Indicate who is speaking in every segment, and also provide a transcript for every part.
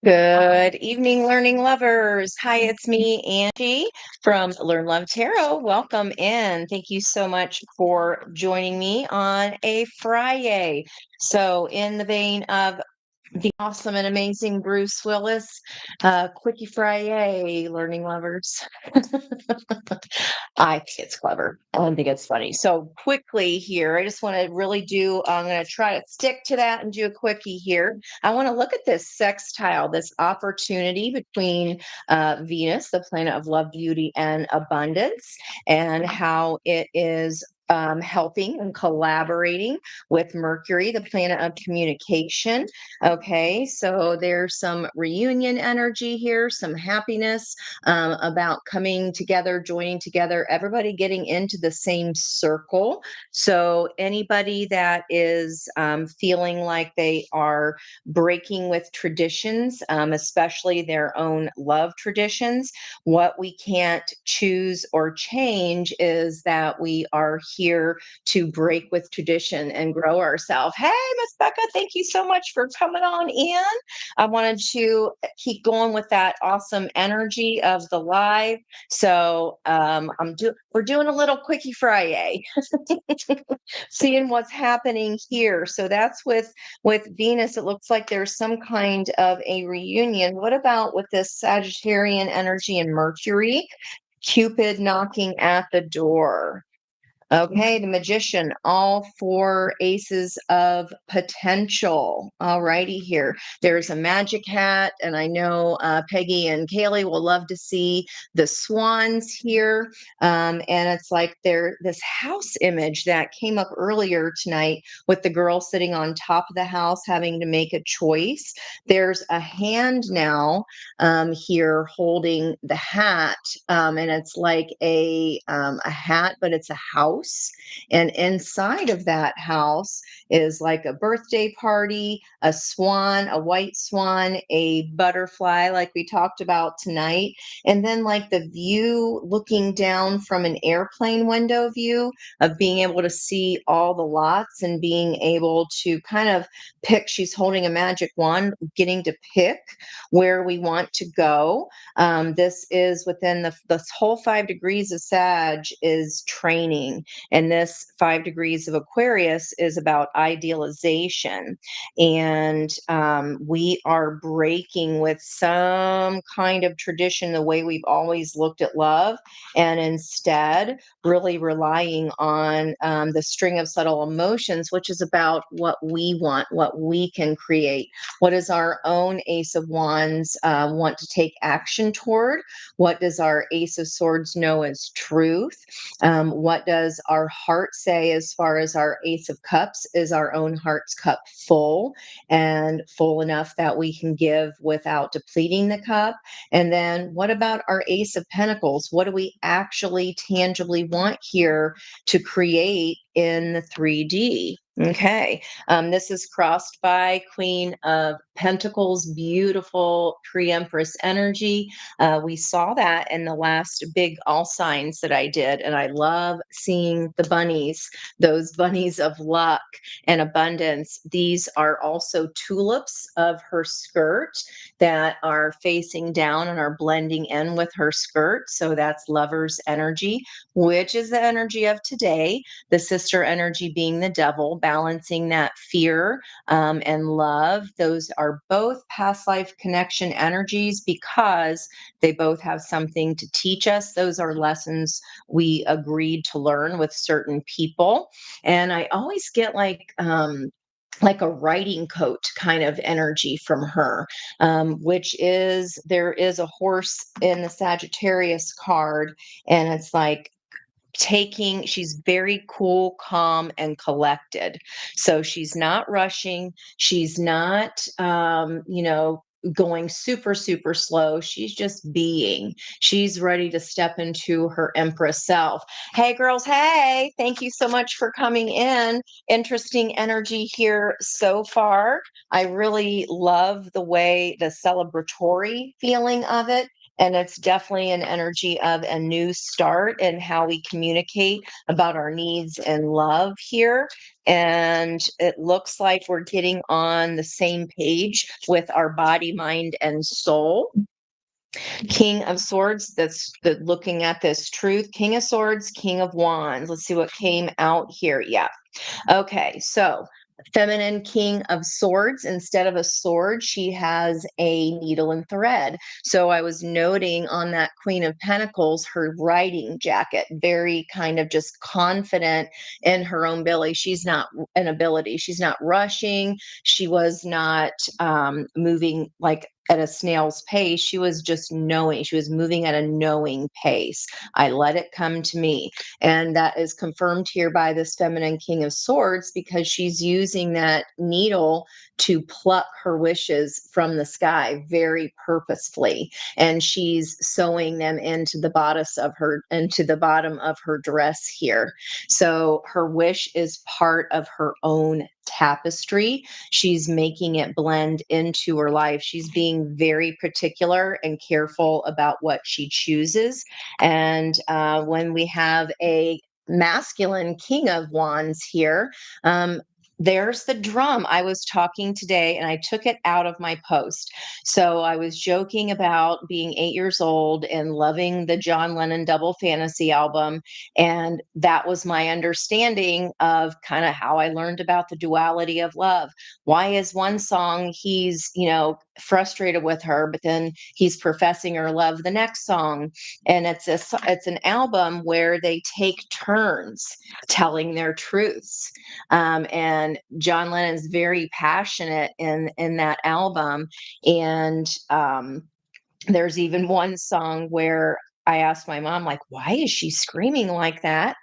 Speaker 1: Good evening, learning lovers. Hi, it's me, Angie from Learn Love Tarot. Welcome in. Thank you so much for joining me on a FriYAY. So, in the vein of the awesome and amazing Bruce Willis, Quickie FriYAY, learning lovers. I think it's clever. I think it's funny. So quickly here, I just want to really I'm going to try to stick to that and do a quickie here. I want to look at this sextile, this opportunity between Venus, the planet of love, beauty, and abundance, and how it is helping and collaborating with Mercury, the planet of communication. Okay, so there's some reunion energy here, some happiness about coming together, joining together, everybody getting into the same circle. So, anybody that is feeling like they are breaking with traditions, especially their own love traditions, what we can't choose or change is that we are here to break with tradition and grow ourselves. Hey, Miss Becca, thank you so much for coming on in. I wanted to keep going with that awesome energy of the live. So we're doing a little quickie FriYAY, seeing what's happening here. So that's with Venus. It looks like there's some kind of a reunion. What about with this Sagittarian energy and Mercury? Cupid knocking at the door. Okay, the magician, all four aces of potential. All righty here. There's a magic hat, and I know Peggy and Kaylee will love to see the swans here. And it's like this house image that came up earlier tonight with the girl sitting on top of the house having to make a choice. There's a hand now here holding the hat, and it's like a hat, but it's a house. And inside of that house is like a birthday party, a swan, a white swan, a butterfly, like we talked about tonight. And then, like the view looking down from an airplane window view of being able to see all the lots and being able to kind of pick. She's holding a magic wand, getting to pick where we want to go. This is within the whole 5 degrees of Sag is training, and this 5 degrees of Aquarius is about idealization. And we are breaking with some kind of tradition, the way we've always looked at love, and instead really relying on the string of subtle emotions, which is about what we want, what we can create. What does our own Ace of Wands want to take action toward? What does our Ace of Swords know as truth? What does our heart say as far as our Ace of Cups? Is our own heart's cup full and full enough that we can give without depleting the cup? And then what about our Ace of Pentacles? What do we actually tangibly want here to create in the 3D? Okay. This is crossed by Queen of Pentacles, beautiful pre-Empress energy. We saw that in the last big all signs that I did, and I love seeing the bunnies, those bunnies of luck and abundance. These are also tulips of her skirt that are facing down and are blending in with her skirt. So that's lover's energy, which is the energy of today. The sister energy being the devil, balancing that fear and love. Those are both past life connection energies because they both have something to teach us. Those are lessons we agreed to learn with certain people. And I always get like a riding coat kind of energy from her, which is there is a horse in the Sagittarius card, and it's like she's very cool, calm, and collected. So she's not rushing. She's not, going super, super slow. She's just being. She's ready to step into her Empress self. Hey, girls. Hey, thank you so much for coming in. Interesting energy here so far. I really love the celebratory feeling of it. And it's definitely an energy of a new start and how we communicate about our needs and love here. And it looks like we're getting on the same page with our body, mind, and soul. King of Swords, that's looking at this truth. King of Swords, King of Wands. Let's see what came out here. Yeah. Okay, so feminine king of swords, instead of a sword, she has a needle and thread. So I was noting on that Queen of Pentacles, her riding jacket, very kind of just confident in her own ability. She's not an ability. She's not rushing. She was not moving like at a snail's pace. She was just knowing. She was moving at a knowing pace. I let it come to me. And that is confirmed here by this feminine king of swords because she's using that needle to pluck her wishes from the sky very purposefully. And she's sewing them into the bottom of her dress here. So her wish is part of her own tapestry. She's making it blend into her life. She's being very particular and careful about what she chooses. And when we have a masculine king of wands here, there's the drum. I was talking today and I took it out of my post. So I was joking about being 8 years old and loving the John Lennon Double Fantasy album. And that was my understanding of kind of how I learned about the duality of love. Why is one song he's, frustrated with her, but then he's professing her love the next song? And it's an album where they take turns telling their truths. And John Lennon's very passionate in that album. And there's even one song where I asked my mom, like, why is she screaming like that?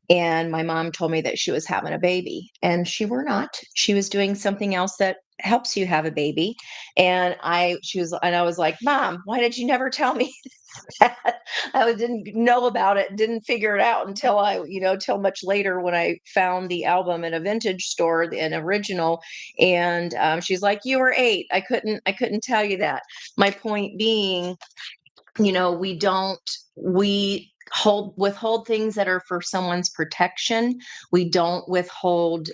Speaker 1: And my mom told me that she was having a baby, and she were not. She was doing something else that helps you have a baby. And I was like, Mom, why did you never tell me that? Didn't know about it, didn't figure it out until till much later when I found the album in a vintage store, an original. And she's like, you were 8. I couldn't tell you that. My point being, we withhold things that are for someone's protection. We don't withhold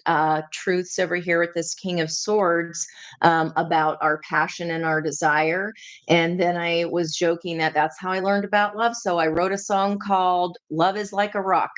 Speaker 1: truths over here with this King of Swords about our passion and our desire. And then I was joking that that's how I learned about love. So I wrote a song called Love is Like a Rock.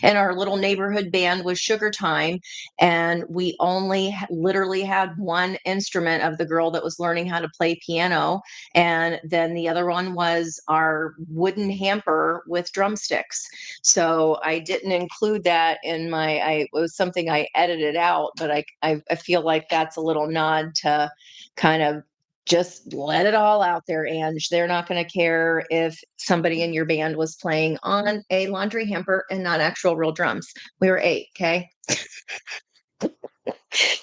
Speaker 1: And our little neighborhood band was Sugar Time. And we only literally had one instrument of the girl that was learning how to play piano. And then the other one was our wooden hamper with drumsticks. So I didn't include that it was something I edited out, but I feel like that's a little nod to kind of just let it all out there, Ange. They're not going to care if somebody in your band was playing on a laundry hamper and not actual real drums. We were 8, okay?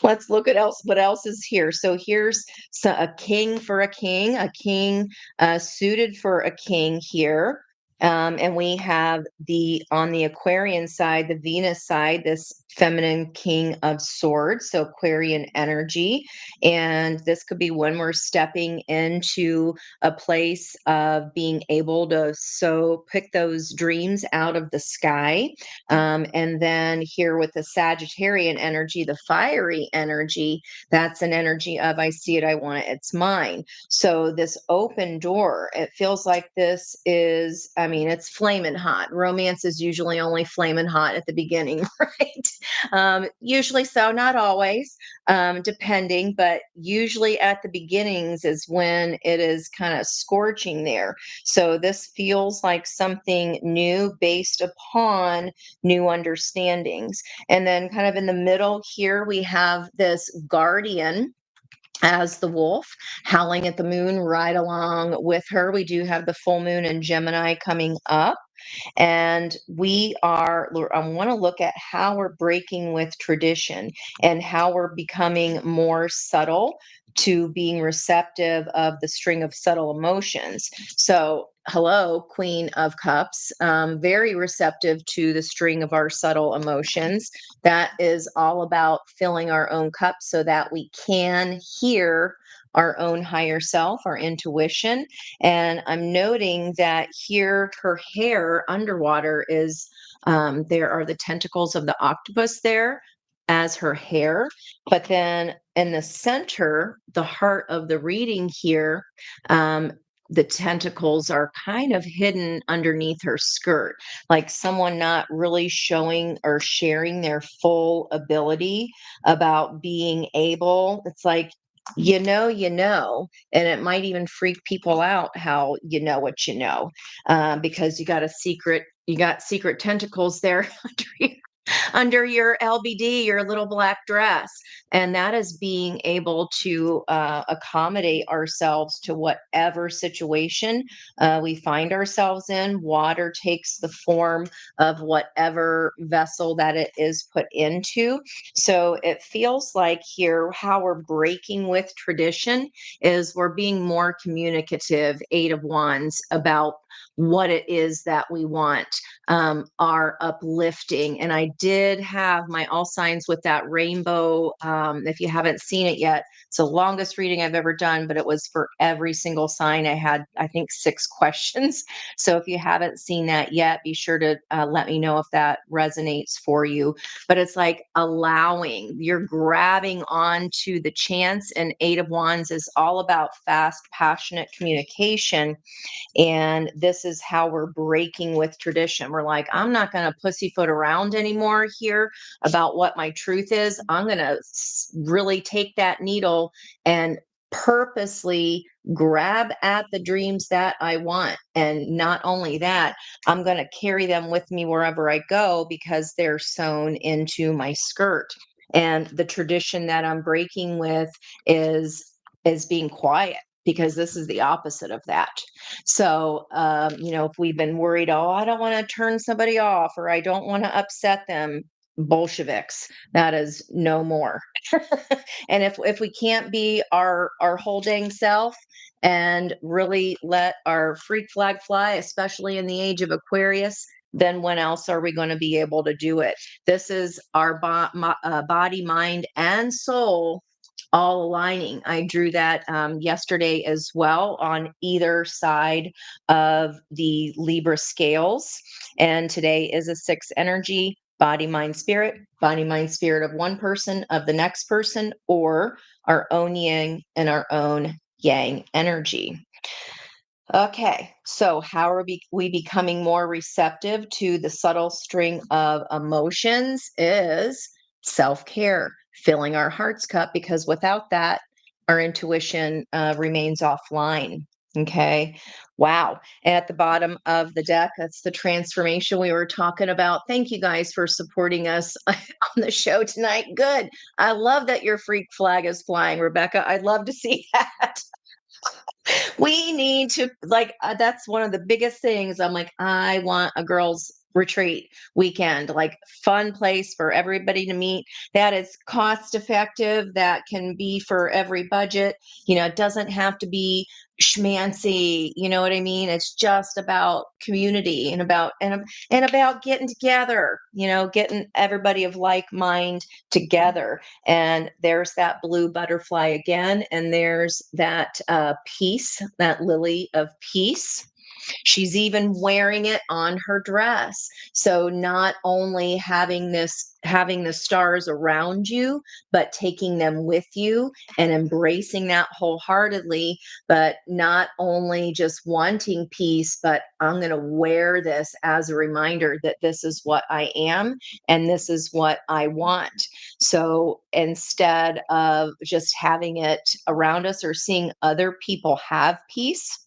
Speaker 1: Let's look at what else is here. So here's a king for a king suited for a king here. And we have on the Aquarian side, the Venus side, this feminine king of swords, so Aquarian energy. And this could be when we're stepping into a place of being able to pick those dreams out of the sky. And then here with the Sagittarian energy, the fiery energy, that's an energy of I see it, I want it, it's mine. So this open door, it feels like this is, it's flaming hot. Romance is usually only flaming hot at the beginning, right? Usually so, not always, depending, but usually at the beginnings is when it is kind of scorching there. So this feels like something new based upon new understandings. And then kind of in the middle here, we have this guardian as the wolf howling at the moon right along with her. We do have the full moon in Gemini coming up. And I want to look at how we're breaking with tradition and how we're becoming more subtle to being receptive of the string of subtle emotions. So, hello, Queen of Cups, very receptive to the string of our subtle emotions. That is all about filling our own cup so that we can hear our own higher self, our intuition. And I'm noting that here her hair underwater is, there are the tentacles of the octopus there as her hair. But then in the center, the heart of the reading here, um, the tentacles are kind of hidden underneath her skirt, like someone not really showing or sharing their full ability about being able. It's like, and it might even freak people out how you know what you know, because you got secret tentacles there under your LBD, your little black dress. And that is being able to accommodate ourselves to whatever situation we find ourselves in. Water takes the form of whatever vessel that it is put into. So it feels like here how we're breaking with tradition is we're being more communicative, Eight of Wands, about what it is that we want, are uplifting. And I did have my all signs with that rainbow. If you haven't seen it yet, it's the longest reading I've ever done, but it was for every single sign. I had, I think, 6 questions. So if you haven't seen that yet, be sure to let me know if that resonates for you. But it's like allowing, you're grabbing onto the chance. And Eight of Wands is all about fast, passionate communication, and this is how we're breaking with tradition. We're like, I'm not going to pussyfoot around anymore here about what my truth is. I'm going to really take that needle and purposely grab at the dreams that I want. And not only that, I'm going to carry them with me wherever I go because they're sewn into my skirt. And the tradition that I'm breaking with is being quiet, because this is the opposite of that. So, if we've been worried, oh, I don't want to turn somebody off or I don't want to upset them, Bolsheviks, that is no more. And if we can't be our whole dang self and really let our freak flag fly, especially in the age of Aquarius, then when else are we going to be able to do it? This is our body, mind, and soul all aligning. I drew that yesterday as well on either side of the Libra scales. And today is a 6 energy: body, mind, spirit of one person, of the next person, or our own yin and our own yang energy. Okay, so how are we becoming more receptive to the subtle string of emotions is self-care, filling our heart's cup, because without that, our intuition remains offline. Okay, wow. At the bottom of the deck, that's the transformation we were talking about. Thank you guys for supporting us on the show tonight. Good. I love that your freak flag is flying, Rebecca. I'd love to see that. We need to, like, that's one of the biggest things. I'm like, I want a girls retreat weekend, like fun place for everybody to meet, that is cost effective, that can be for every budget. It doesn't have to be schmancy, you know what I mean? It's just about community and about getting together, getting everybody of like mind together. And there's that blue butterfly again. And there's that peace, that lily of peace. She's even wearing it on her dress. So not only having the stars around you, but taking them with you and embracing that wholeheartedly, but not only just wanting peace, but I'm going to wear this as a reminder that this is what I am and this is what I want. So instead of just having it around us or seeing other people have peace,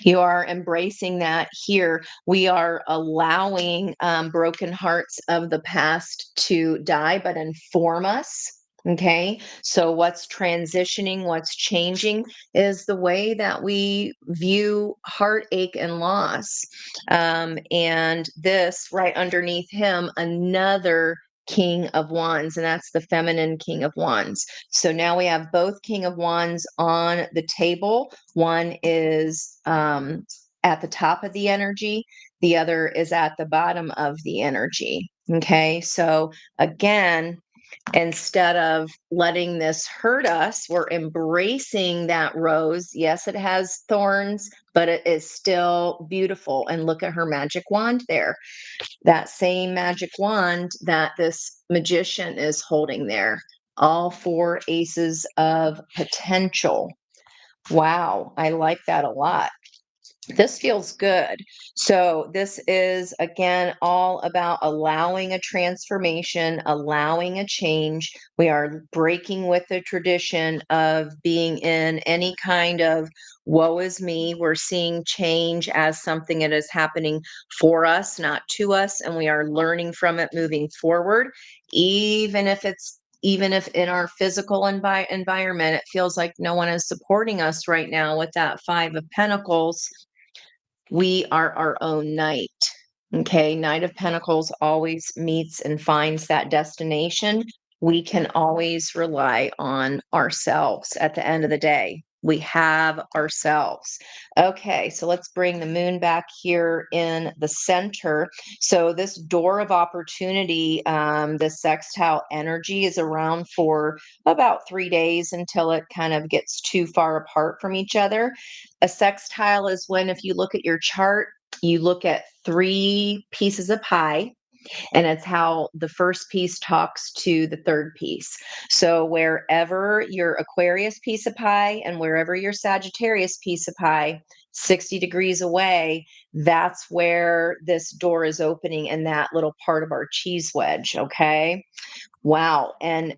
Speaker 1: you are embracing that here. We are allowing broken hearts of the past to die, but inform us. Okay. So what's transitioning, what's changing is the way that we view heartache and loss. And this right underneath him, another King of Wands, and that's the feminine King of Wands. So now we have both King of Wands on the table. One is at the top of the energy, the other is at the bottom of the energy. Okay, so again, Instead of letting this hurt us, we're embracing that rose. Yes, it has thorns, but it is still beautiful. And look at her magic wand there. That same magic wand that this magician is holding there. All four aces of potential. Wow, I like that a lot. This feels good. So, this is again all about allowing a transformation, allowing a change. We are breaking with the tradition of being in any kind of woe is me. We're seeing change as something that is happening for us, not to us. And we are learning from it moving forward, even if in our physical environment, it feels like no one is supporting us right now with that Five of Pentacles. We are our own knight. Okay. Knight of Pentacles always meets and finds that destination. We can always rely on ourselves at the end of the day. We have ourselves. Okay, so let's bring the moon back here in the center. So, this door of opportunity, the sextile energy is around for about 3 days until it kind of gets too far apart from each other. A sextile is when, if you look at your chart, you look at three pieces of pie, and it's how the first piece talks to the third piece. So wherever your Aquarius piece of pie and wherever your Sagittarius piece of pie, 60 degrees away, that's where this door is opening in that little part of our cheese wedge. Okay. Wow. And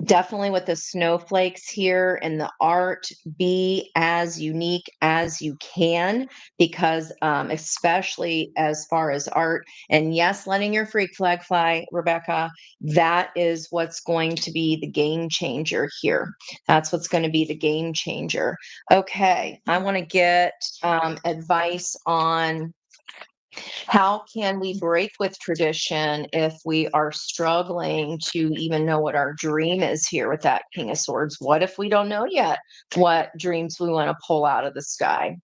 Speaker 1: definitely with the snowflakes here and the art, be as unique as you can, because especially as far as art, and yes, letting your freak flag fly, Rebecca, that is what's going to be the game changer here. That's what's going to be the game changer. Okay, I want to get advice on how can we break with tradition if we are struggling to even know what our dream is here with that King of Swords? What if we don't know yet what dreams we want to pull out of the sky?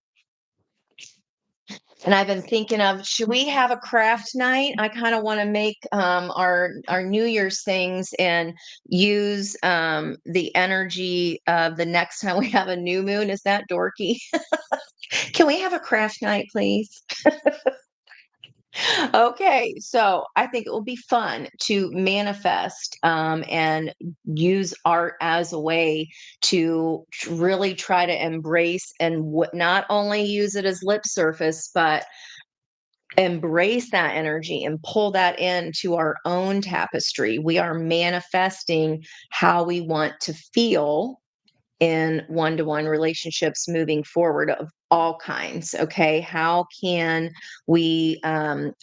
Speaker 1: And I've been thinking of, should we have a craft night? I kind of want to make our New Year's things and use the energy of the next time we have a new moon. Is that dorky? Can we have a craft night, please? Okay, so I think it will be fun to manifest and use art as a way to really try to embrace and not only use it as lip surface, but embrace that energy and pull that into our own tapestry. We are manifesting how we want to feel in one-to-one relationships moving forward of all kinds. Okay, how can we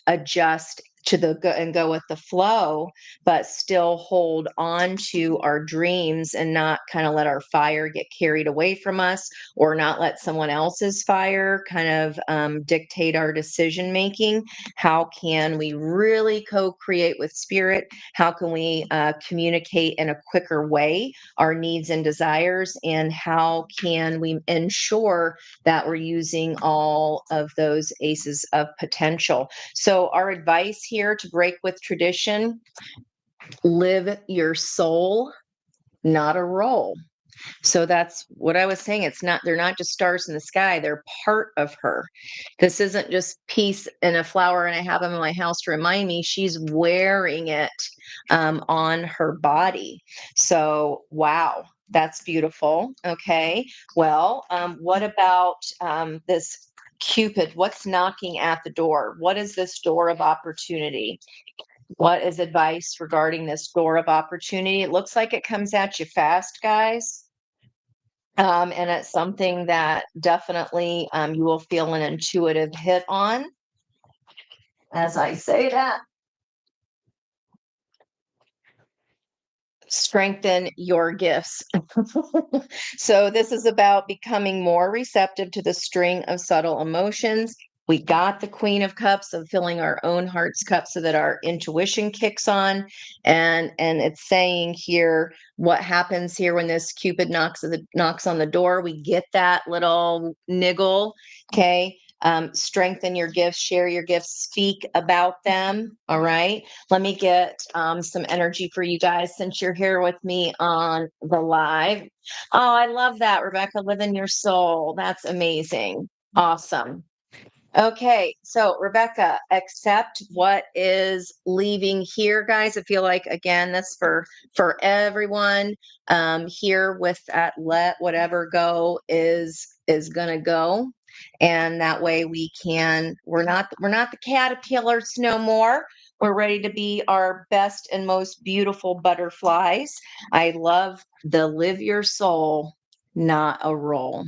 Speaker 1: adjust to the go and go with the flow, but still hold on to our dreams and not kind of let our fire get carried away from us, or not let someone else's fire kind of dictate our decision making? How can we really co-create with spirit? How can we communicate in a quicker way our needs and desires, and how can we ensure that we're using all of those aces of potential? So our advice here to break with tradition: live your soul, not a role. So that's what I was saying. They're not just stars in the sky, they're part of her. This isn't just peace and a flower and I have them in my house to remind me. She's wearing it on her body. So, wow, that's beautiful. Okay. Well, what about this Cupid? What's knocking at the door? What is this door of opportunity? What is advice regarding this door of opportunity? It looks like it comes at you fast, guys. And it's something that definitely you will feel an intuitive hit on. As I say that, strengthen your gifts. So, this is about becoming more receptive to the string of subtle emotions. We got the Queen of Cups of filling our own heart's cup so that our intuition kicks on. And it's saying here, what happens here when this Cupid knocks on the door? We get that little niggle. Okay. strengthen your gifts, share your gifts, speak about them. All right. Let me get some energy for you guys since you're here with me on the live. Oh, I love that, Rebecca. Live in your soul. That's amazing. Awesome. Okay, so Rebecca, accept what is leaving here, guys. I feel like again, this for everyone here with that let whatever go is gonna go, and that way we're not the caterpillars no more. We're ready to be our best and most beautiful butterflies. I love the live your soul, not a role.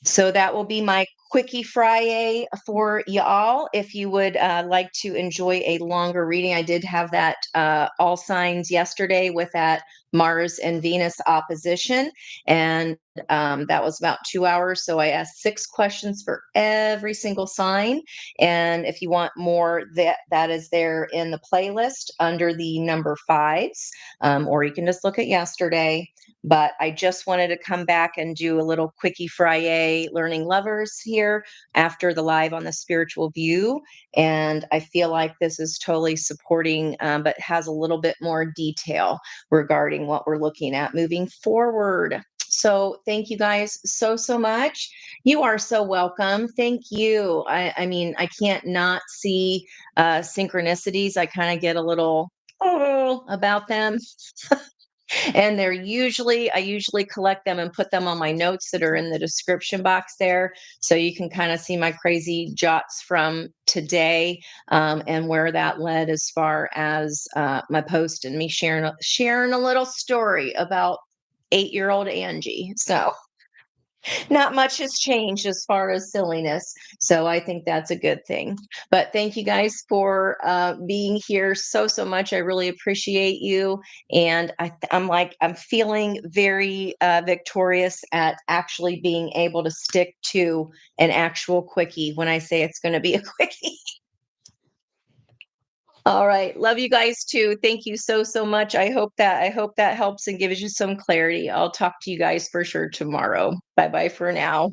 Speaker 1: So that will be my quickie FriYAY for y'all. If you would like to enjoy a longer reading, I did have that all signs yesterday with that Mars and Venus opposition, and that was about 2 hours. So I asked 6 questions for every single sign, and if you want more, that is there in the playlist under the number fives, or you can just look at yesterday. But I just wanted to come back and do a little quickie FriYAY learning lovers here after the live on the spiritual view. And I feel like this is totally supporting, but has a little bit more detail regarding what we're looking at moving forward. So thank you guys so much. You are so welcome. Thank you. I mean, I can't not see synchronicities. I kind of get a little about them. And I usually collect them and put them on my notes that are in the description box there. So you can kind of see my crazy jots from today, and where that led as far as my post and me sharing a little story about 8-year-old Angie. So not much has changed as far as silliness. So I think that's a good thing. But thank you guys for being here so much. I really appreciate you. And I'm feeling very victorious at actually being able to stick to an actual quickie when I say it's going to be a quickie. All right. Love you guys too. Thank you so much. I hope that helps and gives you some clarity. I'll talk to you guys for sure tomorrow. Bye bye for now.